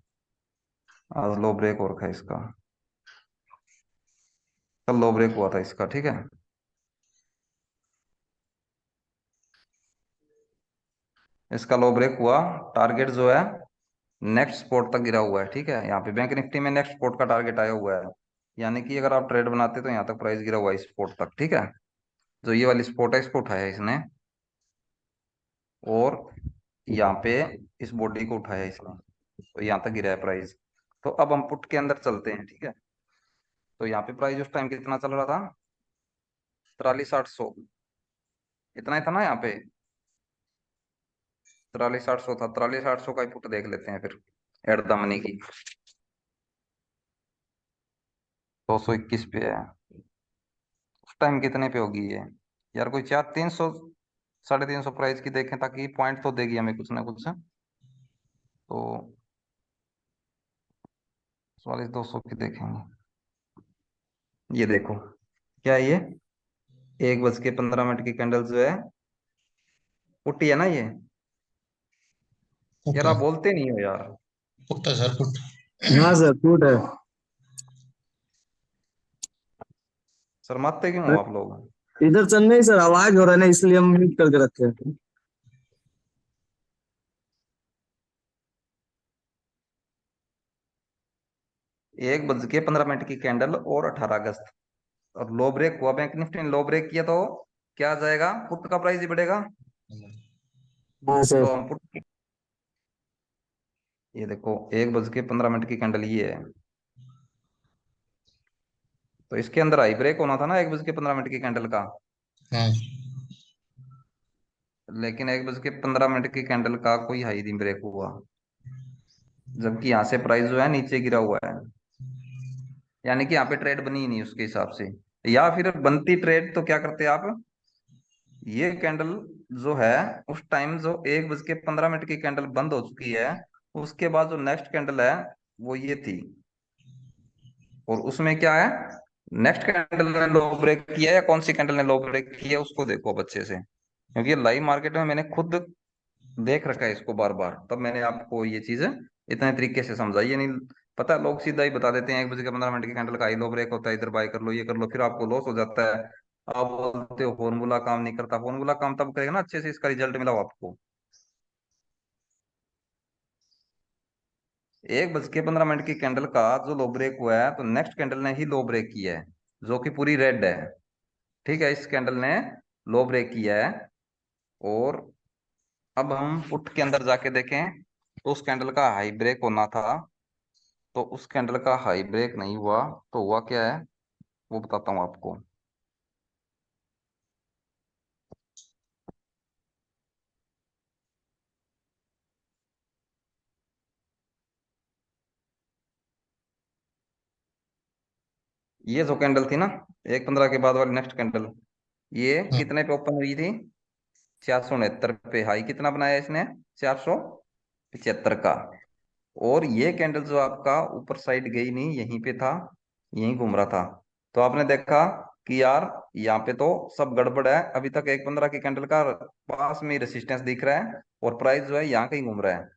आज लो ब्रेक हो रखा है इसका, कल लो ब्रेक हुआ था इसका, ठीक है। इसका लो ब्रेक हुआ, टारगेट जो है नेक्स्ट स्पॉट तक गिरा हुआ है, ठीक है। यहाँ पे बैंक निफ्टी में नेक्स्ट स्पॉट का टारगेट आया हुआ है, यानी कि अगर आप ट्रेड बनाते तो यहाँ तक प्राइस गिरा हुआ है इस स्पॉट तक, ठीक है। जो ये वाली स्पॉट है इसको उठाया इसने, और यहाँ पे इस बॉडी को उठाया इसने, तो यहाँ तक गिरा है प्राइस। तो अब हम पुट के अंदर चलते हैं, ठीक है। तो यहाँ पे प्राइस उस टाइम कितना चल रहा था, 43,800, इतना ही था ना यहाँ पे। 43,800 था, 43,800 का ही पुट देख लेते हैं फिर, एट द मनी की। 221 पे है, उस टाइम कितने पे होगी ये यार, कोई 300 350 प्राइस की देखें, ताकि पॉइंट तो देगी हमें कुछ ना कुछ। तो 44,200 की देखेंगे। ये देखो क्या है ये, 1 बज के 15 मिनट की कैंडल जो है, पुट्टी है ना ये। पुट यार है। आप बोलते नहीं हो यार, पुट है सर, पुट। हाँ सर फूट है। शर्माते क्यों हो आप लोग। इधर चल नहीं सर, आवाज हो रहा है ना, इसलिए हम म्यूट करके रखे हैं। 1 बज के 15 मिनट की कैंडल और 18 अगस्त, और लो ब्रेक हुआ, बैंक निफ्टी ने लो ब्रेक किया, तो क्या आ जाएगा, पुट का प्राइस ही बढ़ेगा। हाँ तो सर। हम पुट, ये देखो 1 बज के 15 मिनट की कैंडल ये है, तो इसके अंदर हाई ब्रेक होना था ना 1 बज के 15 मिनट की कैंडल का। हाँ। लेकिन 1 बज के 15 मिनट की कैंडल का कोई हाई नहीं ब्रेक हुआ, जबकि यहाँ से प्राइस जो है नीचे गिरा हुआ है, यानी कि यहाँ पे ट्रेड बनी ही नहीं उसके हिसाब से। या फिर बनती ट्रेड तो क्या करते आप, ये कैंडल जो है उस टाइम जो 1 बज के 15 मिनट की कैंडल बंद हो चुकी है, उसके बाद जो नेक्स्ट कैंडल है वो ये थी, और उसमें क्या है, नेक्स्ट कैंडल ने लो ब्रेक किया है या कौन सी कैंडल ने लो ब्रेक किया है, उसको देखो अब अच्छे से, क्योंकि लाइव मार्केट में मैंने खुद देख रखा है इसको बार बार, तब मैंने आपको ये चीज इतने तरीके से समझाई है। नहीं पता, लोग सीधा ही बता देते हैं 1 बज के 15 मिनट की कैंडल का हाई लो ब्रेक होता है, इधर बाय कर लो, ये कर लो, फिर आपको लॉस हो जाता है। आप बोलते हो फॉर्मूला काम नहीं करता, फॉर्मूला काम तब करेगा ना अच्छे से इसका रिजल्ट मिला हो आपको। 1 बज के 15 मिनट की कैंडल का जो लो ब्रेक हुआ है, तो नेक्स्ट कैंडल ने ही लो ब्रेक किया है, जो कि पूरी रेड है, ठीक है। इस कैंडल ने लो ब्रेक किया है, और अब हम पुट के अंदर जाके देखें, तो उस कैंडल का हाई ब्रेक होना था, तो उस कैंडल का हाई ब्रेक नहीं हुआ, तो हुआ क्या है वो बताता हूँ आपको। ये जो कैंडल थी ना, 1 15 के बाद वाली नेक्स्ट कैंडल, ये हाँ। कितने पे ओपन हुई थी, 469 पे। हाई कितना बनाया इसने, 475 का। और ये कैंडल जो आपका ऊपर साइड गई नहीं, यहीं पे था, यहीं घूम रहा था। तो आपने देखा कि यार यहाँ पे तो सब गड़बड़ है, अभी तक 1 15 की कैंडल का पास में रेसिस्टेंस दिख रहा है, और प्राइस जो है यहाँ कहीं घूम रहा है,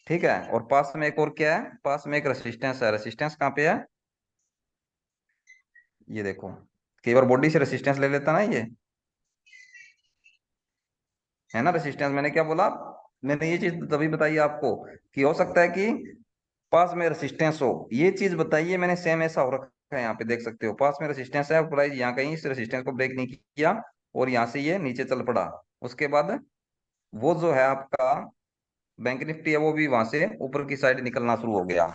ठीक है। और पास में एक और क्या है, पास में एक रेसिस्टेंस है, रेसिस्टेंस कहाँ पे है, ये देखो। कई बार बॉडी से रेसिस्टेंस ले लेता ना ये, है ना रेसिस्टेंस, मैंने क्या बोला, मैंने ये चीज तभी बताई आपको कि हो सकता है कि पास में रेसिस्टेंस हो, ये चीज बताइए मैंने, सेम ऐसा हो रखा है, यहाँ पे देख सकते हो पास में रेसिस्टेंस है, प्राइस यहाँ कहीं इस रेसिस्टेंस को ब्रेक नहीं किया, और यहाँ से ये नीचे चल पड़ा। उसके बाद वो जो है आपका बैंक निफ्टी है वो भी वहां से ऊपर की साइड निकलना शुरू हो गया।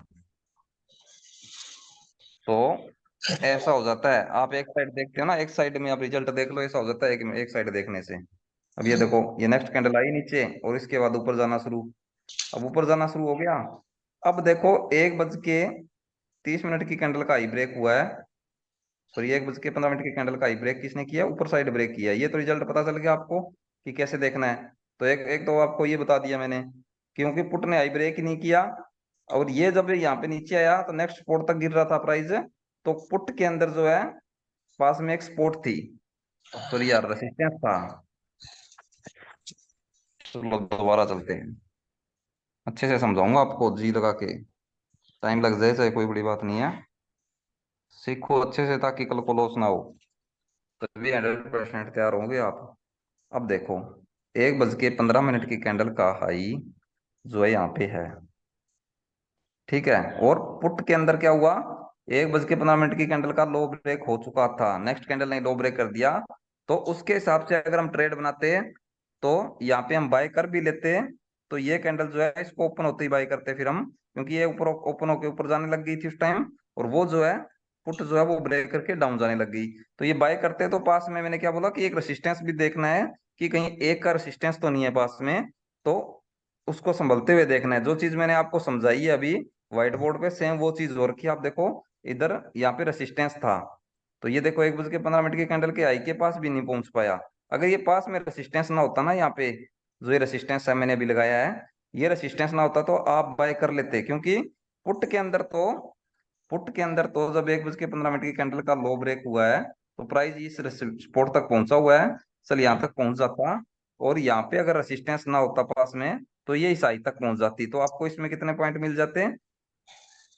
तो ऐसा हो जाता है, आप एक साइड देखते हो ना, एक साइड में आप रिजल्ट देख लो, ऐसा हो जाता है एक साइड देखने से। अब ये देखो, ये नेक्स्ट कैंडल आई नीचे और इसके बाद ऊपर जाना शुरू। अब ऊपर जाना शुरू हो गया। अब देखो 1:30 की कैंडल का हाई ब्रेक हुआ है। सॉरी, 1:15 की कैंडल का हाई ब्रेक किसने किया? ऊपर साइड ब्रेक किया है। ये तो रिजल्ट पता चल गया आपको कि कैसे देखना है। तो एक एक तो आपको ये बता दिया मैंने, क्योंकि पुट ने हाई ब्रेक ही नहीं किया। और ये जब यहाँ पे नीचे आया तो नेक्स्ट सपोर्ट तक गिर रहा था प्राइस। तो पुट के अंदर जो है पास में एक सपोर्ट थी, सॉरी यार, रेसिस्टेंस था। चलो दोबारा चलते हैं, अच्छे से समझाऊंगा आपको जी लगा के। टाइम लग जाए चाहे, कोई बड़ी बात नहीं है। सीखो अच्छे से ताकि कल को लॉस ना हो। तभी 100% तैयार होंगे आप। अब देखो, 1:15 की कैंडल का हाई जो है यहाँ पे है, ठीक है। और पुट के अंदर क्या हुआ? 1:15 की कैंडल का लो ब्रेक हो चुका था, नेक्स्ट कैंडल ने लो ब्रेक कर दिया। तो उसके हिसाब से अगर हम ट्रेड बनाते तो यहाँ पे हम बाय कर भी लेते। तो ये कैंडल जो है इसको ओपन होते ही बाय करते फिर हम, क्योंकि ये ऊपर ओपन होके ऊपर जाने लग गई थी उस टाइम। और वो जो है पुट जो है वो ब्रेक करके डाउन जाने लग गई। तो ये बाय करते तो पास में मैंने क्या बोला कि एक रेसिस्टेंस भी देखना है, कि कहीं एक का रेसिस्टेंस तो नहीं है पास में। तो उसको संभलते हुए देखना है। जो चीज मैंने आपको समझाई है अभी व्हाइट बोर्ड पे, सेम वो चीज हो रखी है। आप देखो इधर यहाँ पे रेसिस्टेंस था, तो ये देखो 1:15 की कैंडल के हाई के पास भी नहीं पहुंच पाया। अगर ये पास में रेसिस्टेंस ना होता ना, यहाँ पे जो ये रेसिस्टेंस है मैंने अभी लगाया है, ये रेसिस्टेंस ना होता तो आप बाय कर लेते। क्योंकि पुट के अंदर तो पुट के अंदर तो जब 1:15 की कैंडल का लो ब्रेक हुआ है तो प्राइस इस सपोर्ट तक पहुंचा हुआ है, चल यहाँ तक पहुंच जाता। और यहाँ पे अगर रेसिस्टेंस ना होता पास में तो ये इस हाई तक पहुंच जाती। तो आपको इसमें कितने पॉइंट मिल जाते?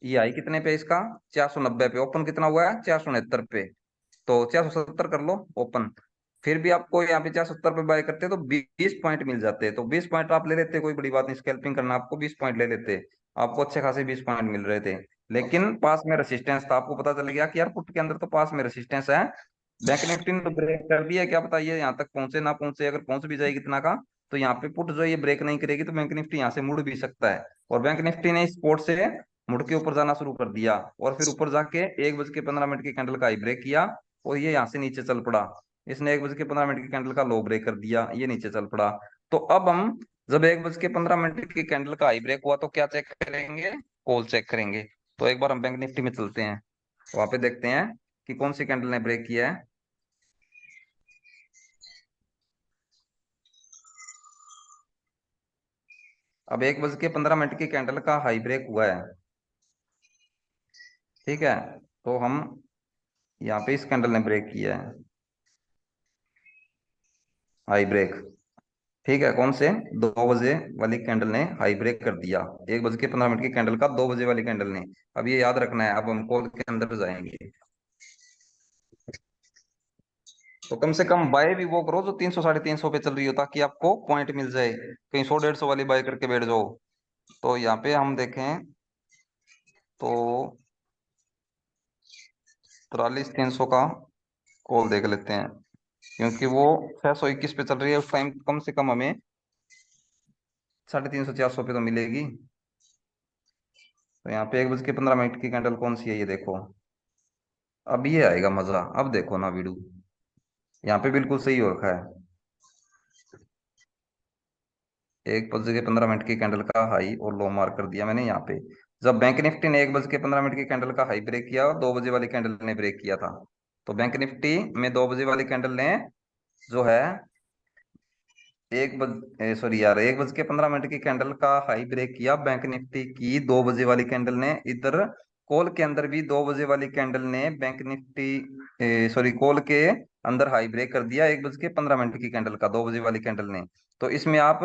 ये हाई कितने पे इसका? 490 पे। ओपन कितना हुआ है? 469 पे। तो 470 कर लो ओपन। फिर भी आपको यहाँ पे 470 पे बाय करते तो 20 पॉइंट मिल जाते। तो 20 पॉइंट आप ले लेते, कोई बड़ी बात नहीं, स्कैल्पिंग करना आपको, 20 पॉइंट ले लेते। आपको अच्छे खासे 20 पॉइंट मिल रहे थे। लेकिन पास में रेसिस्टेंस था, आपको पता चल गया कि यार पुट के अंदर तो पास में रेसिस्टेंस है। बैंक निफ्टी ने तो ब्रेक कर दिया, क्या पता ये यहाँ तक पहुंचे ना पहुंचे। अगर पहुंच भी जाएगी इतना का, तो यहाँ पे पुट जो है ये ब्रेक नहीं करेगी, तो बैंक निफ्टी यहाँ से मुड़ भी सकता है। और बैंक निफ्टी ने इस सपोर्ट से मुड़ के ऊपर जाना शुरू कर दिया। और फिर ऊपर जाके 1:15 की कैंडल का हाई ब्रेक किया और ये यहाँ से नीचे चल पड़ा। इसने 1:15 की कैंडल का लो ब्रेक कर दिया, ये नीचे चल पड़ा। तो अब हम जब 1:15 की कैंडल का हाई ब्रेक हुआ तो क्या चेक करेंगे? कॉल चेक करेंगे। तो एक बार हम बैंक निफ्टी में चलते हैं, वहां पे देखते हैं कि कौन सी कैंडल ने ब्रेक किया है। अब 1:15 की कैंडल का हाई ब्रेक हुआ है, ठीक है। तो हम यहाँ पे इस कैंडल ने ब्रेक किया है हाई ब्रेक, ठीक है। कौन से? 2 बजे वाली कैंडल ने हाई ब्रेक कर दिया, 1:15 की कैंडल का 2 बजे वाली कैंडल ने। अब ये याद रखना है। अब हम कॉल के अंदर जाएंगे तो कम से कम बाय भी वो करो जो 300 350 पे चल रही हो, ताकि आपको पॉइंट मिल जाए। कहीं 100 150 वाली बाय करके बैठ जाओ। तो यहाँ पे हम देखें तो 43 300 का कॉल देख लेते हैं, क्योंकि वो 621 पे चल रही है। उस टाइम कम से कम हमें 350 400 पे तो मिलेगी। तो यहाँ पे 1:15 की कैंडल कौन सी है ये देखो। अब ये आएगा मजा, अब देखो ना वीडियो, यहाँ पे बिल्कुल सही हो रखा है। 1:15 की कैंडल का हाई और लो मार्क कर दिया मैंने यहाँ पे। जब बैंक निफ्टी ने 1:15 की कैंडल का हाई ब्रेक किया और 2 बजे वाली कैंडल ने ब्रेक किया था। तो बैंक निफ्टी में 2 बजे वाली कैंडल ने जो है एक बज सॉरी यार, 1:15 की कैंडल का हाई ब्रेक किया बैंक निफ्टी की। 2 बजे वाली कैंडल ने इधर कॉल के अंदर भी 2 बजे वाली कैंडल ने बैंक निफ्टी सॉरी कॉल के अंदर हाई ब्रेक कर दिया 1:15 की कैंडल का, 2 बजे वाली कैंडल ने। तो इसमें आप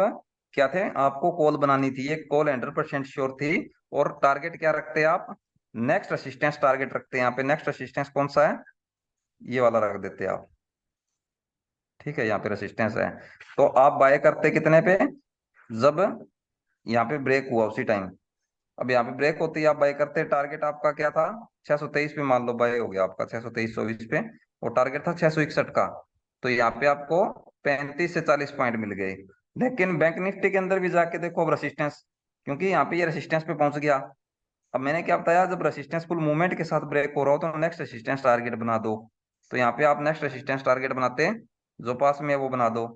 क्या थे? आपको कॉल बनानी थी, एक कॉल 100% श्योर थी। और टारगेट क्या रखते हैं आप? नेक्स्ट रेसिस्टेंस टारगेट रखते हैं। यहाँ पे नेक्स्ट रेसिस्टेंस कौन सा है? ये वाला रख देते हैं आप, ठीक है। यहाँ पे रेसिस्टेंस है। तो आप बाय करते कितने पे? जब यहाँ पे ब्रेक हुआ उसी टाइम। अब यहाँ पे ब्रेक होती है आप बाय करते। टारगेट आपका क्या था? 623 पे मान लो बाय हो गया आपका, 623 पे। और टारगेट था 661 का। तो यहाँ पे आपको 35 से 40 पॉइंट मिल गए। लेकिन बैंक निफ्टी के अंदर भी जाके देखो अब रेसिस्टेंस, क्योंकि यहाँ पे ये रेसिस्टेंस पे पहुंच गया। अब मैंने क्या बताया, जब रेसिस्टेंस फुल मूवमेंट के साथ ब्रेक हो रहा हो तो नेक्स्ट रेसिस्टेंस टारगेट बना दो। तो यहाँ पे आप नेक्स्ट रेसिस्टेंस टारगेट बनाते हैं, जो पास में है वो बना दो।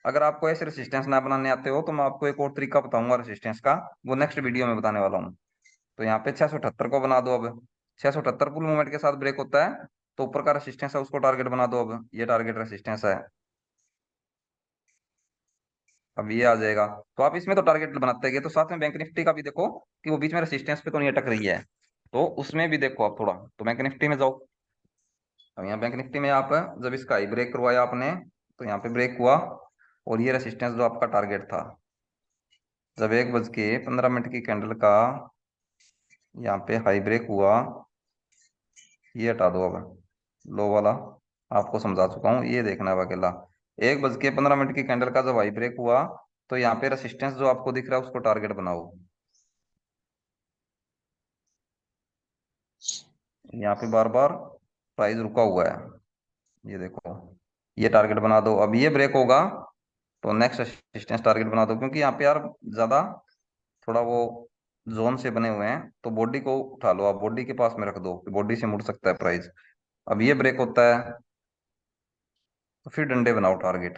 अगर आपको ऐसे रेसिस्टेंस ना बनाने आते हो तो मैं आपको एक और तरीका बताऊंगा रेसिस्टेंस का, वो नेक्स्ट वीडियो में बताने वाला हूँ। तो यहाँ पे 678 को बना दो। अब 678 फुल मूवमेंट के साथ ब्रेक होता है, तो ऊपर का रेसिस्टेंस है उसको टारगेट बना दो। अब ये टारगेट रेसिस्टेंस है, अब ये आ जाएगा। तो आप इसमें तो टारगेट बनाते गए, तो साथ में बैंक निफ्टी का भी देखो कि वो बीच में रेसिस्टेंस पे तो नहीं अटक रही है, तो उसमें भी देखो आप थोड़ा। तो बैंक निफ्टी में जाओ। अब यहाँ बैंक निफ्टी में आप जब इसका हाई ब्रेक करवाया आपने, तो यहाँ पे ब्रेक हुआ, और ये रेसिस्टेंस जो आपका टारगेट था, जब 1 बज के 15 मिनट की कैंडल का यहाँ पे हाई ब्रेक हुआ, ये हटा दो अब, लो वाला आपको समझा चुका हूँ, ये देखना है अकेला। 1 बज के 15 मिनट की कैंडल का जब हाई ब्रेक हुआ, तो यहाँ पे रेसिस्टेंस जो आपको दिख रहा है उसको टारगेट बनाओ। यहाँ पे बार बार प्राइस रुका हुआ है, ये देखो, ये टारगेट बना दो। अब ये ब्रेक होगा तो नेक्स्ट रेसिस्टेंस टारगेट बना दो, क्योंकि यहाँ पे यार ज्यादा थोड़ा वो जोन से बने हुए हैं, तो बॉडी को उठा लो, आप बॉडी के पास में रख दो, बॉडी से मुड़ सकता है प्राइस। अब ये ब्रेक होता है तो फिर डंडे बनाओ टारगेट।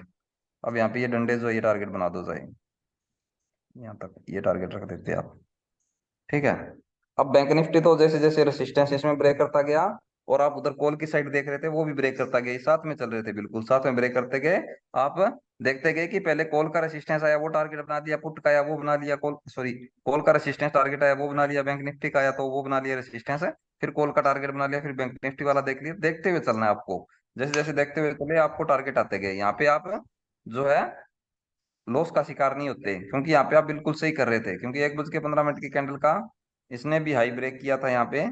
अब यहाँ पे ये डंडे जो है, ये टारगेट बना दो जाए, यहाँ तक ये टारगेट रख देते हैं आप। ठीक है। अब बैंक निफ्टी तो जैसे जैसे रेसिस्टेंस इसमें ब्रेक करता गया, और आप उधर कॉल की साइड देख रहे थे, वो भी ब्रेक करता गया, ये साथ में चल रहे थे, बिल्कुल साथ में ब्रेक करते गए। आप देखते गए कि पहले कॉल का रेसिस्टेंस आया वो टारगेट बना दिया, पुट का आया वो बना लिया, कॉल सॉरी कॉल का रेसिस्टेंस टारगेट आया वो बना लिया, बैंक निफ्टी का आया तो वो बना लिया रेसिस्टेंस है, फिर कॉल का टारगेट बना लिया, फिर बैंक निफ्टी वाला देख लिया। देखते हुए चलना है आपको, जैसे जैसे देखते हुए चले आपको टारगेट आते गए। यहाँ पे आप जो है लॉस का शिकार नहीं होते, क्योंकि यहाँ पे आप बिल्कुल सही कर रहे थे, क्योंकि 1 बज के 15 मिनट की कैंडल का इसने भी हाई ब्रेक किया था यहाँ पे,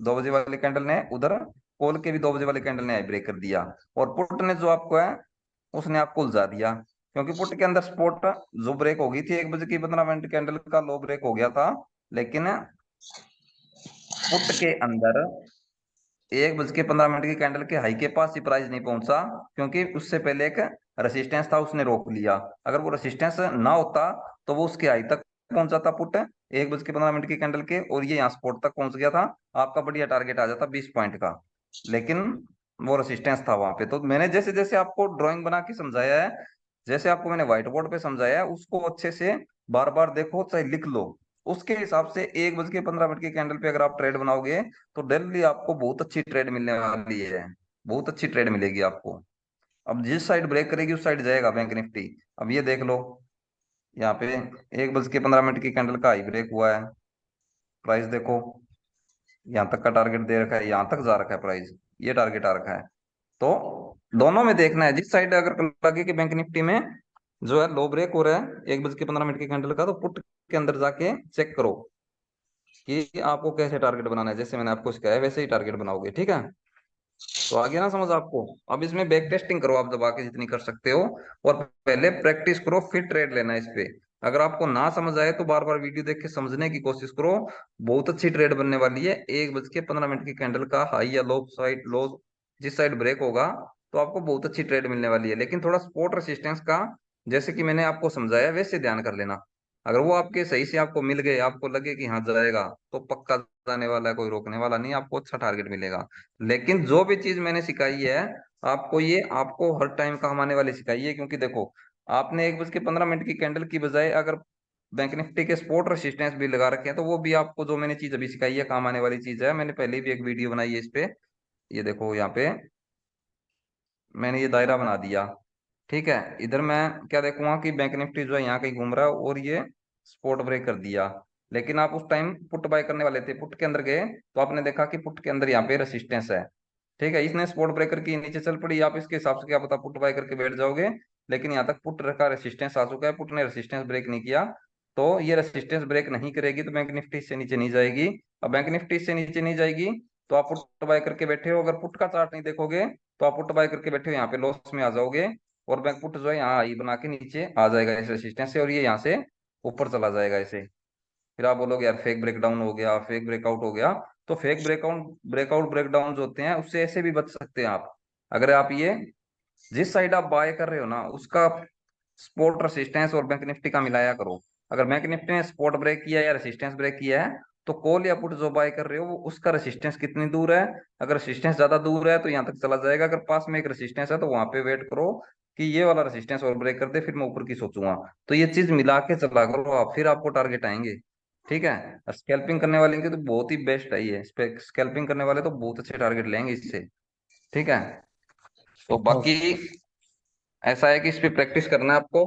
2 बजे वाली कैंडल ने, उधर कॉल के भी 2 बजे वाली कैंडल ने हाई ब्रेक कर दिया, और पुट ने जो आपको है उसने आपको उलझा दिया, क्योंकि पुट के अंदर स्पॉट जो ब्रेक हो गई थी 1 बज के 15 मिनट कैंडल का लो ब्रेक हो गया था, लेकिन पुट के अंदर 1 बज के 15 मिनट की कैंडल के हाई के पास ही प्राइस नहीं पहुंचा, क्योंकि उससे पहले एक रेसिस्टेंस था उसने रोक लिया। अगर वो रेसिस्टेंस ना होता तो वो उसके हाई तक पहुंच जाता पुट 1 बज के 15 मिनट की कैंडल के, और ये यहाँ स्पॉट तक पहुंच गया था, आपका बढ़िया टारगेट आ जाता 20 पॉइंट का। लेकिन वो रेसिस्टेंस था वहां पे। तो मैंने जैसे जैसे आपको ड्राइंग बना के समझाया है, जैसे आपको मैंने व्हाइट बोर्ड पे समझाया है, उसको अच्छे से बार बार देखो, चाहे लिख लो, उसके हिसाब से 1 बज के 15 मिनट की कैंडल पे अगर आप ट्रेड बनाओगे तो डेली आपको बहुत अच्छी ट्रेड मिलने वाली है, बहुत अच्छी ट्रेड मिलेगी आपको। अब जिस साइड ब्रेक करेगी उस साइड जाएगा बैंक निफ्टी। अब ये देख लो, यहाँ पे 1 बज के 15 मिनट की कैंडल का हाई ब्रेक हुआ है, प्राइस देखो यहाँ तक का टारगेट दे रखा है, यहाँ तक जा रखा है प्राइस, ये टारगेट आ रखा है। तो दोनों में देखना है, जिस साइड अगर लगे कि बैंक निफ्टी में जो है लो ब्रेक हो रहा है 1 बज के 15 मिनट की कैंडल का, तो पुट के अंदर जाके चेक करो कि आपको कैसे टारगेट बनाना है, जैसे मैंने आपको सिखाया है वैसे ही टारगेट बनाओगे। ठीक है। तो आ गया ना समझ आपको। अब इसमें बैक टेस्टिंग करो आप दबा के जितनी कर सकते हो, और पहले प्रैक्टिस करो फिर ट्रेड लेना इस पे। अगर आपको ना समझ आए तो बार बार वीडियो देख के समझने की कोशिश करो, बहुत अच्छी ट्रेड बनने वाली है। 1 बज के 15 मिनट की कैंडल का हाई या लो साइड, लो जिस साइड ब्रेक होगा तो आपको बहुत अच्छी ट्रेड मिलने वाली है, लेकिन थोड़ा सपोर्ट रेसिस्टेंस का जैसे कि मैंने आपको समझाया वैसे ध्यान कर लेना। अगर वो आपके सही से आपको मिल गए, आपको लगे कि हाँ जाएगा, तो पक्का जाने वाला है, कोई रोकने वाला नहीं, आपको अच्छा टारगेट मिलेगा। लेकिन जो भी चीज मैंने सिखाई है आपको, ये आपको हर टाइम काम आने वाली सिखाई है, क्योंकि देखो आपने 1 बज के 15 मिनट की कैंडल की बजाय अगर बैंक निफ्टी के स्पॉट रेसिस्टेंस भी लगा रखे हैं, तो वो भी आपको जो मैंने चीज अभी सिखाई है काम आने वाली चीज है। मैंने पहले भी एक वीडियो बनाई है इस पे, ये देखो यहाँ पे मैंने ये दायरा बना दिया। ठीक है। इधर मैं क्या देखूंगा कि बैंक निफ्टी जो है यहाँ कहीं घूम रहा है, और ये स्पॉट ब्रेक कर दिया, लेकिन आप उस टाइम पुट बाय करने वाले थे, पुट के अंदर गए तो आपने देखा कि पुट के अंदर यहाँ पे रेसिस्टेंस है। ठीक है। इसने स्पॉट ब्रेकर की नीचे चल पड़ी, आप इसके हिसाब से क्या पता पुट बाय करके बैठ जाओगे, लेकिन यहाँ तक पुट का रेसिस्टेंस आ चुका है, पुट ने रेसिस्टेंस ब्रेक नहीं किया, तो ये रेसिस्टेंस ब्रेक नहीं करेगी तो बैंक निफ्टी से नीचे नहीं जाएगी। अब बैंक निफ्टी से नीचे नहीं जाएगी तो आप पुट बाय करके बैठे हो, अगर पुट का चार्ट नहीं देखोगे तो आप पुट बाय करके बैठे हो यहाँ पे लॉस में आ जाओगे, और बैंक पुट जो है यहाँ आई बना के नीचे आ जाएगा इस रेसिस्टेंस से, और ये यहाँ से ऊपर चला जाएगा ऐसे। फिर आप बोलोगे यार फेक ब्रेकडाउन हो गया, फेक ब्रेकआउट हो गया, तो फेक ब्रेकआउट ब्रेकडाउन जो होते हैं उससे ऐसे भी बच सकते हैं आप। अगर आप ये जिस साइड आप बाय कर रहे हो ना उसका स्पॉट रेसिस्टेंस और बैंक निफ्टी का मिलाया करो। अगर बैंक निफ्टी ने स्पॉट ब्रेक किया या रेसिस्टेंस ब्रेक किया है, तो कॉल या पुट जो बाय कर रहे हो वो उसका रेसिस्टेंस कितनी दूर है। अगर रेसिस्टेंस ज्यादा दूर है तो यहाँ तक चला जाएगा, अगर पास में एक रेसिस्टेंस है तो वहां पे वेट करो कि ये वाला रेसिस्टेंस और ब्रेक कर दे, फिर मैं ऊपर की सोचूंगा। तो ये चीज मिला के चला करो आप, फिर आपको टारगेट आएंगे। ठीक है। स्कैल्पिंग करने वाले के तो बहुत ही बेस्ट है ये, स्कैल्पिंग करने वाले तो बहुत अच्छे टारगेट लेंगे इससे। ठीक है। तो बाकी ओके। ऐसा है कि इस पे प्रैक्टिस करना है आपको।